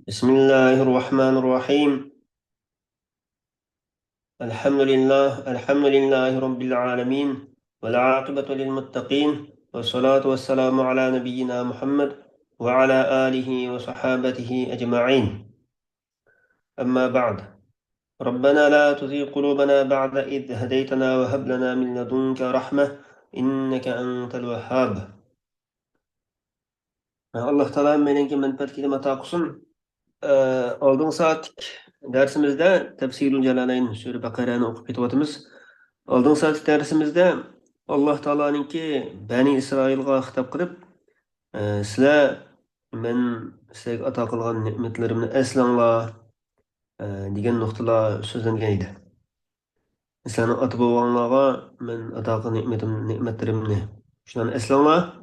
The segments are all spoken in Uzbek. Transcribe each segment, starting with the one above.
بسم الله الرحمن الرحيم. الحمد لله رب العالمين، والعاقبة للمتقين، والصلاة والسلام على نبينا محمد وعلى آله وصحابته أجمعين. أما بعد، ربنا لا تزغ قلوبنا بعد إذ هديتنا وهب لنا من لدنك رحمة إنك أنت الوهاب. الله تعالى منك من فتك متى قسم. Aldığın saatlik dersimizde Tefsirül Celaleyn Sure Bakara'nı okup ketyapmiz. Aldığın saatlik dersimizde Allah Taala'nınki Bani İsrail'ga hitap kılıp, sizler men sizlarga ata kılgan nimetlerimni eslanglar degan nuqtalar so'zlangan edi. Sizlarning ota bobonglarga men ato qilgan ne'matlarimni shuni eslanglar.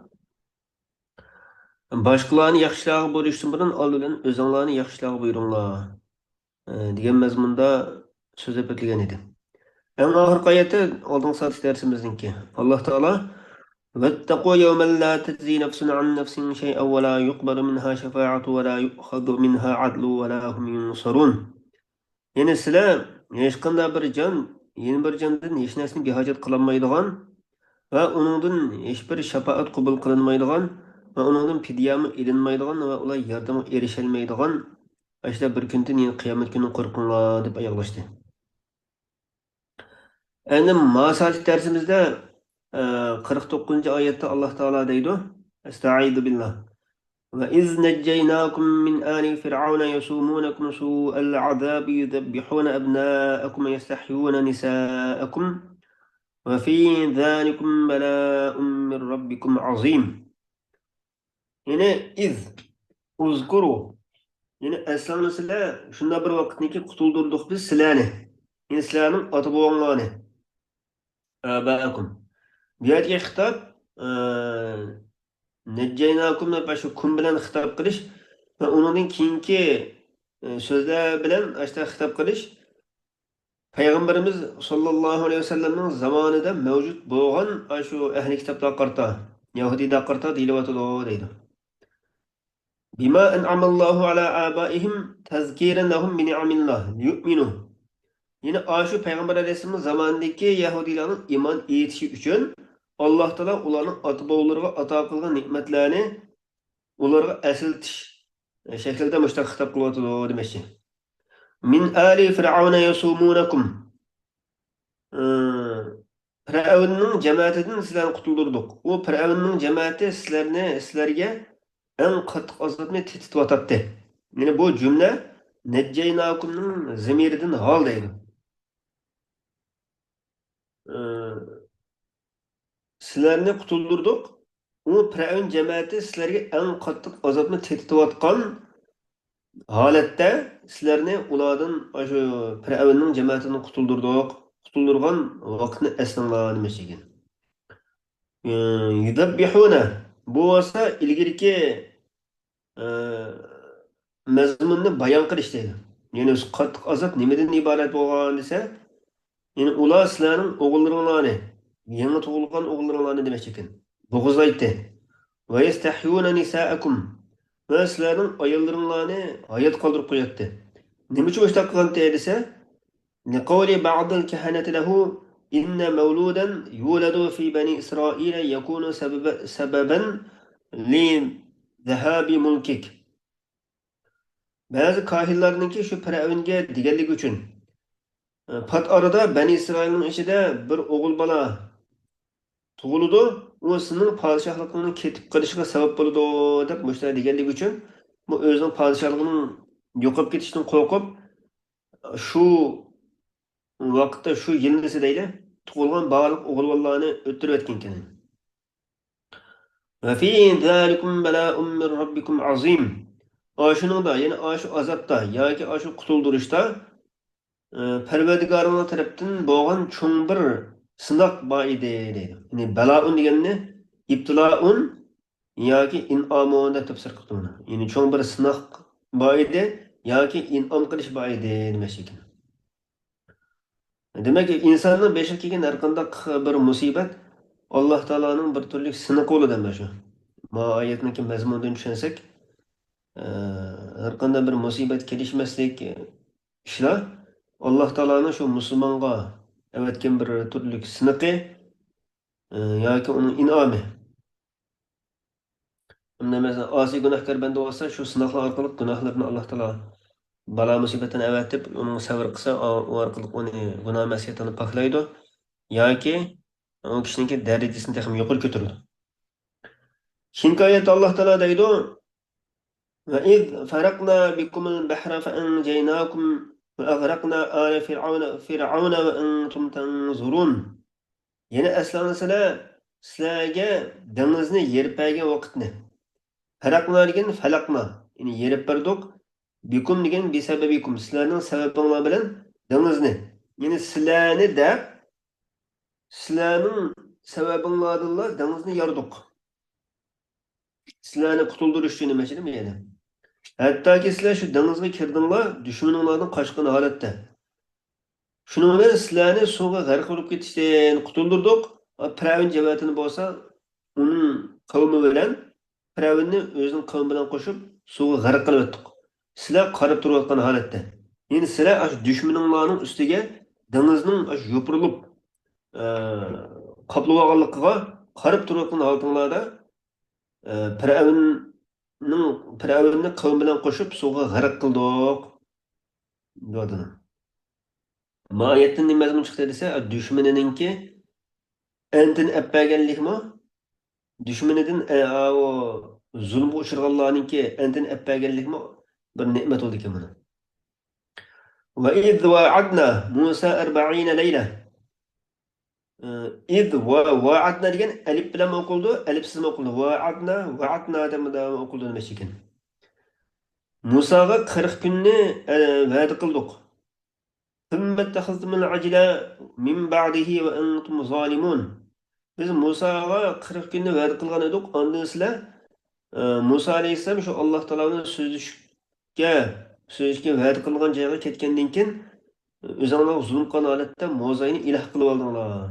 Boshqalarni yaxshilarga bo'lishdan burun oldin o'zinglarni yaxshilarga buyuringlar degan mazmunda so'zlab o'tilgan edi. En ahir ayeti oldin satış dersimizdeki. Allah Teala وَاتَّقُوا يَوْمًا لَا تَجْزِي نَفْسٌ عَنْ نَفْسٍ شَيْئًا وَلَا يُقْبَلُ مِنْهَا شَفَاعَةٌ وَلَا يُؤْخَذُ مِنْهَا عَدْلٌ وَلَا هُمْ يُنصَرُونَ. Yani sizler hiç qanday bir can, yeni bir candan hiç narsani hojat qilinmaydigan va uningdan hech bir shafaat qabul qilinmaydigan va uningdan fidyami ilinmaydigan va ular yordamga erisholmaydigan ashla bir kundan, ya'ni qiyomat kuni qo'rqinglar deb oyoqlashdi. Endi masalik dersimizde 49. ayette Allah Teala deydi. Estaizu billah. Ve iz necceynakum min ali fir'auna yasumunakum su'al azabi yudebbihuna ebnâekum ve yestehyûne nisâekum ve fî zâlikum belâ'un min rabbikum azîm. Yine iz uzkuru. Yine eslamlı sizler şunda bir vakitniki kutuldurduk biz sizlerni. Yine sizlerinin atı boğanlarını. Âbâekum. Bu yerga xitob nejjaynakum deb shu kun bilan xitob qilish va undan keyingi so'zlar bilan ashta xitob qilish payg'ambarimiz sollallohu alayhi vasallamning zamonida mavjud bo'lgan shu ahli kitoblar qarta yahudiylar qarta deyilyotidi deydi. Bima an'amallohu ala abaihim tazkiran lahum bi ni'amillah yu'minu. Yine aşu Peygamber Aleyhisselam'ın zamanındaki Yahudilerin iman etişi için Allah Teala onların ata-bovlarına ata kılgan nimetlerini onlara esiltiş şeklinde müştak hitap kılıvatıdı demekçi. Min ali firavuna yasumunakum. Firavun'un cemaatinden sizlerini kutuldurduk. O Firavun'un cemaati sizlerge en katı azabını tetikvattattı. Yani bu cümle Necceynakum'un zemiriden hal deydi. Sizlarni qutuldurduk. U Firavun cemaati sizlarga eng qattiq azobni tetitayotgan holatda sizlarni ulardan shu Firavunning cemaatini qutuldirdik. Qutuldirgan vaqtni eslanglar demoqchi ekan. Yudabbihuna bu bo'lsa ilgirki mazmunni bayon qilish deydi. Ya'ni qattiq azob nimadan iborat bo'lgan desa, ya'ni ular sizlarning o'g'illaringlarni, yangi tug'ilgan o'g'illaringlarni demoqchi ekan. Bo'g'izlaydi. Ve yestehyûne nisâekum. Ve sizlerin ayollarını hayat kaldırıp koyattı. Nima uchun o'sha qilgan desa, liqawli ba'dil kahanati lahu inna mawludan yuladu fi bani Israil yakunu sababan li zahabi mulkik. Bazı kahillarninki şu Firavunga deganligi uchun pat arada Bani İsrailning ichida bir o'g'il bola tug'iladi, u sening podshohligingni ketib qolishiga sabab bo'ladi deb mushta deganligi uchun bu o'zining podshohligining yo'qolib ketishidan qo'rqib shu vaqtda shu yilnisi deydi tug'ilgan barliq o'g'il bolalarni o'ttirib o'tgan ekan. Va fi zalikum bala'un min robbikum azim. Shuningda, ya'ni shu azobda yoki shu qutuldirishda Parvardigoringlar tarafdan bo'lgan cho'ng bir sınaq bor edi deydi. Yani balaun deganni ibtilaun yoki in'amun deb tafsir qildi. Yani cho'ng bir sınaq bor edi yoki in'om qilish bor edi demoqchi ekan. Demak, insonning beshik kelgan har qanday bir musibat Alloh taoloning bir turli sınaq qo'lida mana shu. Ma oyatning mazmunidan tushunsak, her qanday bir musibet kelişmeslik işler Allah Teala'nın şu Müslümanğa evetken bir türlük sınıkı yoki onun inamı. Unda mesela asi günahkar bende olsa şu sınaklar arkalık günahlarını Allah Teala bala musibetini evetip onun sabır kısa o arkalık onu günah mesiyetini paklaydı. Yoki o kişinin derecesini tekrar yukarı götürdü. Şimdi ayet Allah Teala deydi وإذ فرقنا بكم البحر فأنجيناكم وأغرقنا آل فرعون وأنتم تنظرون. Yine eslanısıyla sizlerge denizini yerip bergen vakitni. Farakna degen falakna. Yani yerip berdik. Bikum degen bir sebebikum. Sizlerinin sebebinler bilen denizni. Yani sizlerni de sizlerinin sebebinlerdiler denizni yardık. Sizlerni kutulduruş için meşhur mi yani? Hatta ki sizler şu denizge kirdinglar, düşmanlardan kaçkın halatda. Şunun bilan sizlarni suvga g'arq bo'lib ketishdan qutuldirdik. Piravin javatini bo'lsa, uning qavmi bilan Piravinni o'zining qavmi bilan qo'shib suvga g'arq qilib o'tdik. Sizlar qarab turayotgan holatda. Endi sizlar ash dushmaninglarning ustiga dengizning ash yopirilib qoplab olganligiga qarab turayotgan holatlarda Piravinni qavmi bilan qo'shib suvga g'arq qildik. Deyotdi. Mahiyetten ne mazmun çıktı dese, düşmanınınki entin eppegenlik mi? Düşmanının o zulmü uçurganlarınki entin eppegenlik mi? Bir nimet oldu ki buna. Ve iz vaadna Musa 40 leyle. İz vaadna degen elif bilen mi okuldu, elifsiz mi okuldu? Vaadna demeden okuldu demişken. Musa'ga 40 günni vaad kıldık. ثم اتخذتم العجل من بعده وأنتم ظالمون. Biz Musa'ga 40 günde vəd qılğan edik. Ondan sizlər Musa aleyhisselam şu Allah Taala'nın sözüşke vəd qılğan yerə ketgəndən keyin özünlər zulm qılğan halətdə Musa'yı ilah qılıb aldılar.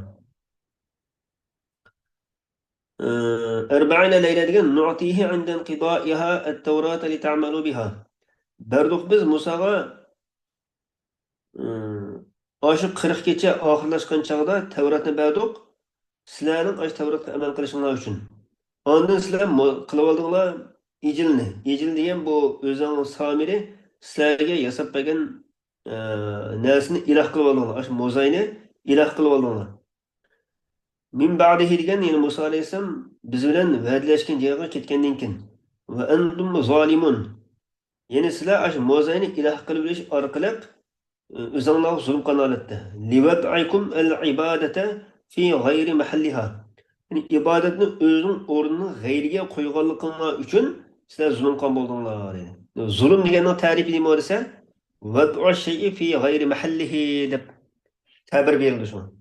40 leylə degan nu'tihi 'inda inqida'iha at-Tawrat li ta'malu biha. Berdik biz Musa'ga aşı 40 kecha oxirlashgan chaqda Tavratni berdik. Sizlarning aş Tavratga amal qilishinglar uchun. Ondan sizlar qilib oldinglar ijilni. Ijil degan bu o'zining samiri sizlarga yasab bergan narsani iloh qilib oldinglar. Aş mo'zayni iloh qilib oldinglar. Min ba'dihi degan yani Musa alayhisalom biz bilan va'dalashgan joyga ketgandan keyin va antum zolimun. Yani sizlar aş mo'zayni iloh qilib olish orqali özünler zulüm kanalıttı. Livat'ikum el-ibadete fi gayri mahalliha. Yani ibadetini özünün orunun gayriye koyganlıkına üçün sizler zulüm kan buldunlar. Zulüm diyenin tarifi değil mi orası? Vat'u şey'i fi gayri mahallihi deb tabir verildi şu.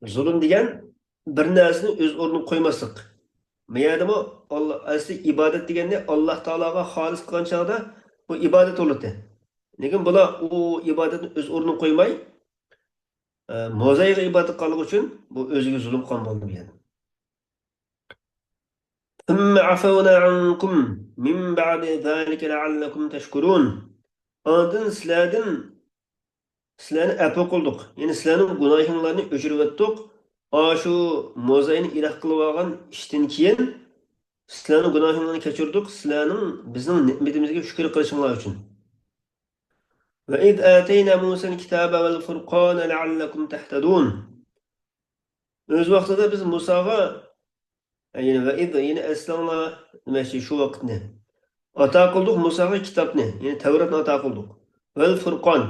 Zulüm diyen bir narsani öz orunun koymaslık. Meğerde mi Allah asli ibadet diyen ne Allah Teala'ga halis kılan çağda bu ibadet olurdu. Lekin bular o ibadetni o'z o'rniga qo'ymay, mo'zayga ibodat qilgani uchun bu o'ziga zulm qilgan bo'ldi yani. Thumma afawna ankum min ba'di zalika la'allakum tashkurun. Ondan sizlarni afo qildik. Ya'ni sizlarning gunohinglarni o'chirib o'tdik. Shu mo'zayni iloh qilib olgan ishdan keyin sizlarning gunohinglarni kechirdik. Sizlarning bizning ne'matimizga shukr qilishinglar uchun. وإذ آتينا موسى الكتاب والفرقان لعلكم تهتدون. Öz vaqtida biz Musaga yani ve iz yine eslanlar demek şu vaqtni ata qildik Musaga kitobni, yani Tavratni ata qildik. Vel Furqon.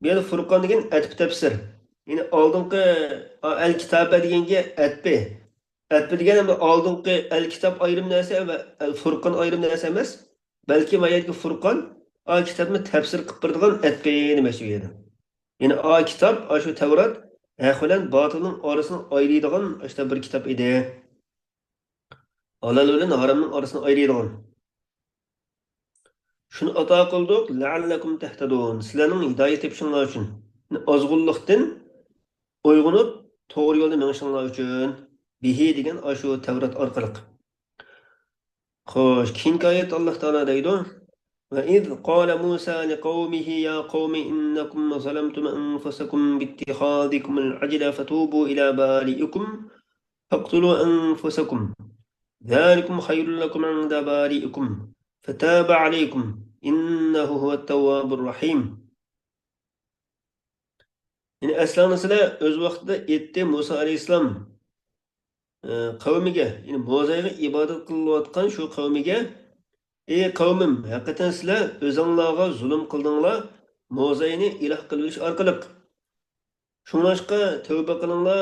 Bu Furqon degan atf tafsir. Yani oldingi el kitoba deganga atfi. Atfi degan ham oldingi el kitob ayrim narsa va el Furqon ayrim narsa emas. Balki mayatki Furqon o kitobni tafsir qilib beradigan atfi demoqchi edi. Ya'ni o kitob, shu Tavrat haq bilan botilning orasini ayiradigan işte bir kitob edi. Halol bilan haromning orasini ayiradigan. Shuni ato qildik, la'allakum tahtadun. Sizlarning hidoyat topishinglar uchun. Ozg'unlikdan uyg'unib to'g'ri yo'lda menishinglar uchun bihi degan shu Tavrat orqali. Xo'sh, keyingi oyat Alloh taolo deydi: وإذ قال موسى لقومه يا قوم إنكم ظلمتم أنفسكم باتخاذكم العجل فتوبوا إلى بارئكم فاقتلوا أنفسكم ذلكم خير لكم عند بارئكم فتاب عليكم إنه هو التواب الرحيم. Yani eslanısıyla öz vaxtida etti Musa Aleyhisselam kavmiga, yani Mo'zayga ibodat qilayotgan shu qavmiga, ey qavmim, haqiqatan sizlar o'zinglarga zulm qildinglar, Mo'zayni iloh qilish orqali. Shuningga tavba qilinglar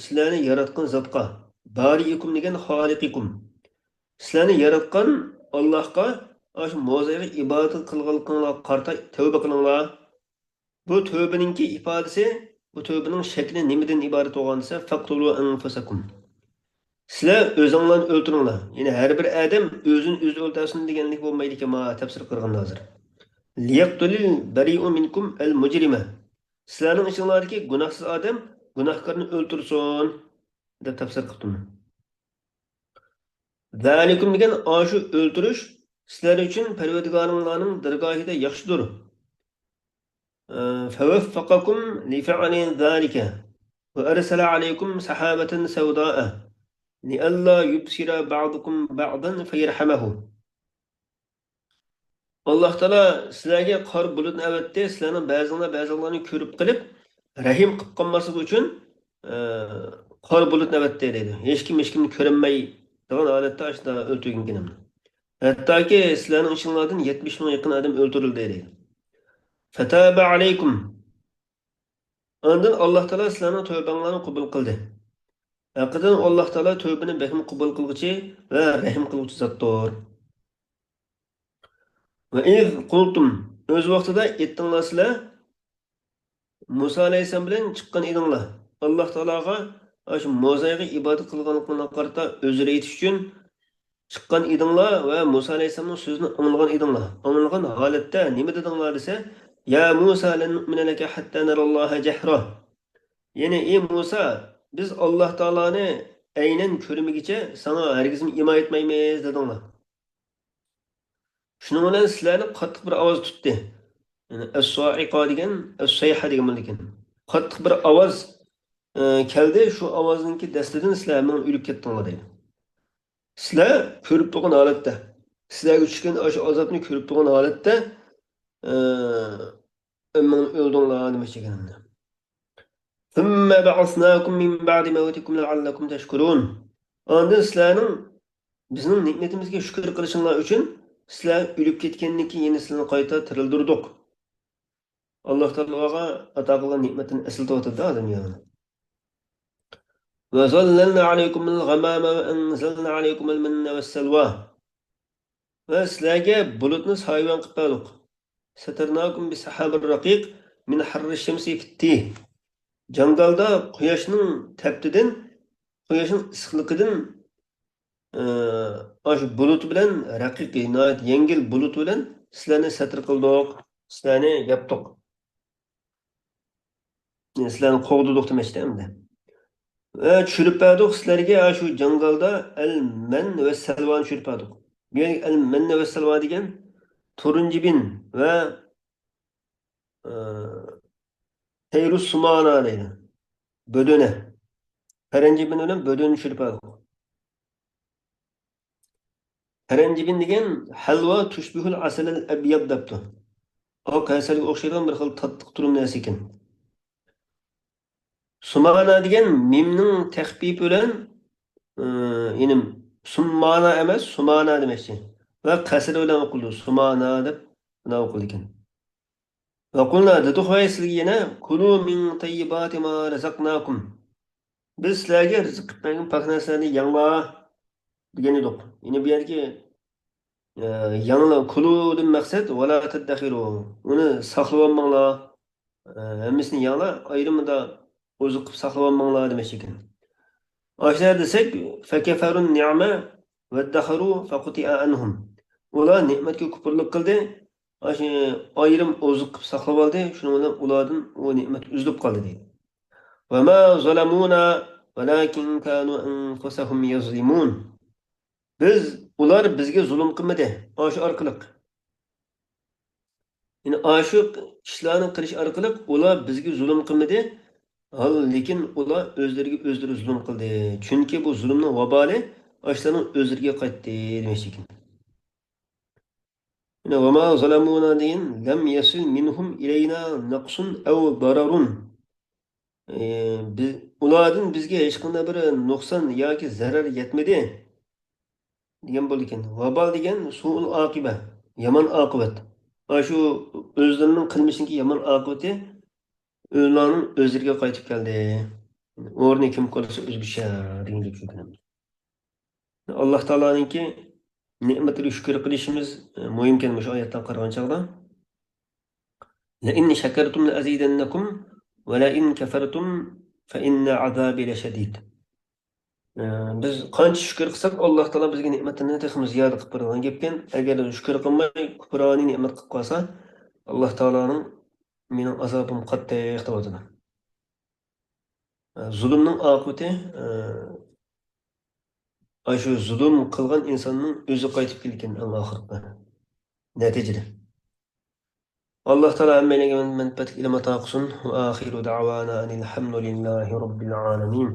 sizlarni yaratgan zotga, bariikum degan xoliqikum. Sizlarni yaratgan Allohga, shu Mo'zayga ibodat qilganliginglar qarta tavba qilinglar. Bu tövbeninki ifadesi, bu tövbenin şekli nimeden ibaret olan ise faktulu enfusakum. Sizler özüңләрне öldürüңләр. Yani her bir adam özün özü öldürsün degenlik olmaydı ki ma tefsir kırganda hazır. Liyaqtulil bari'u minkum el mujrime. Sizlerning içinlardaki günahsız adam günahkarını öldürsün deb tefsir qildim. Zalikum degan aşu öldürüş sizler için Perverdigarыңlarning dargohida yaxshidir. فوفقكم لفعل ذلك وأرسل عليكم سحابة سوداء لئلا يبصر بعضكم بعضا فيرحمه. Allah Teala sizlerge kar bulutunu evetti, sizlerin bazılarını körüp kılıp rahim kılıp kalması için kar bulutunu evetti dedi. Hiç kimini körünmeyi degan adette aşıda öldürgün genemdi. Hatta ki sizlerin içinlerden 70 bin yakın adam öldürüldü dedi. Fetabe aleykum. Ondan Allah Teala sizlerin tövbenlerini kabul kıldı. Hakikaten Allah Teala tövbeni behim kabul kılgıcı ve rahim kılgıcı zattır. Ve iz kultum öz vaxtida etdinglar sizlar Musa alayhissalom bilan chiqqan edinglar. Alloh taologa shu Mo'zayga ibodat qilganligini qarata o'zri aytish uchun chiqqan edinglar va Musa alayhissalomning so'zini anglagan edinglar. Anglagan holatda nima dedinglar desa, ya Musa lan nu'mina laka hatta naralloha jahra. Ya'ni ey Musa, biz Alloh taoloni aynan ko'rmaguncha sana hargiz iymon etmaymiz dedinglar. Shuning bilan sizlarni qattiq bir ovoz tutdi. Yani es-sa'iqa degan, es-sayha degan ekan. Qattiq bir ovoz keldi, shu ovozningki dastidan sizlar men o'lib ketdinglar deydi. Sizlar ko'rib turgan holatda, sizlarga tushgan o'sha azobni ko'rib turgan holatda men o'ldinglar demoqchi ekanimni. ثم بعثناكم من بعد موتكم لعلكم تشكرون. Ondan sizlarning bizning ne'matimizga shukr qilishinglar uchun sizlar o'lib ketgandan keyin yana sizlarni qayta tirildirdik. Allah Teala'ga ata qilgan ne'matini eslatib adam yani. Ve zallalna aleykumul gamama ve enzelna aleykumul minne ve selva. Ve sizlarga bulutni soyvan qilib berdik. Satarnakum bi sahabir raqiq min harri shamsi fitti. Jangalda quyoshning taptidan, quyoshning issiqligidan shu bulut bilan raqiqiy, yengil bulut bilan sizlarni satr qildik, sizlarni yapdik. Sizlarni qovdirdik demoqchi endi. Ve tushirib berdik sizlarga shu jangalda al-man va salvani tushirib berdik. Bu al-man va salva degan turunjibin va tayrus sumana deydi. Bödöne. Paranjibin bilan bödöni tushirib berdik. Paranjibin degan halva tushbihul asal al-abyad debdi. O kasalga o'xshagan bir xil tatliq turum narsa ekan. Sumana degan mimning taxfifi bilan ya'ni summana emas, sumana demoqchi. Va qasr bilan o'qildi. Sumana deb buni o'qildi ekan. Va qulna dedik va sizlarga yana kulu min tayyibati ma razaqnakum. Biz sizlarga rizq qilib bergan pok narsalarni yanglar degan edik. Ya'ni bu yerga yanglar kuludan maqsad vala tadakhiru. Uni saqlab olmanglar. Hammasini yanglar ayrimida o'zi qilib saqlab olmanglar demoqchi ekan. Aşağı desek fekeferun ni'me ve dakharu faquti'a anhum. Ular nimetga kupurlik qildi. Aşı ayrim ozuq qilib saqlab oldi. Shuning bilan ulardan o ne'mat uzilib qoldi deydi. Ve ma zalamuna walakin kanu anfusahum yazlimun. Biz ular bizga zulm qilmadi. Aşı orqali. Yani aşu ishlarni qilish orqali ular bizga zulm qilmadi. Lekin ular o'zlariga o'zlari zulm qildi. Chunki bu zulmning vaboli ashlarning o'zlariga qaytdi demoqchi ekan. Yani وَمَا ظَلَمُونَا deyin لَمْ يَسِلْ مِنْهُمْ إِلَيْنَا نَقْصٌ أَوْ ضَرَرٌ. Ulardan bizga hech qanday bir nuqson yoki zarar yetmadi degan bo'ldi ekan. Vabal degan suul oqiba, yomon oqibat. Ana shu o'zlarining qilmishinki yomon oqibati ularning o'zlariga qaytib keldi. O'rni kim qolsa o'zgacha degan gap shu ekan. Alloh taoloninki ne'matiga shukr qilishimiz muhim ekan shu oyatdan qaragan chog'da. La in shakartum la azidannakum va la in kafartum fa inna azabi lashadid. Biz qancha shukr qilsak Alloh taolo bizga ne'matini texmiz ziyoda qilib beradigan gapkan. Agar shukr qilmay kufroniy ne'mat qilib qolsa, Alloh taoloning mening azobim qattiq deb aytadi. Zulmning oqibati shu zulm qilgan insonning o'zi qaytib kelgan eng oxirida. Natijada. Alloh taolo hammaga manfaat ilm ato qilsin. Va axiru da'wana alhamdulillahi robbil alamin.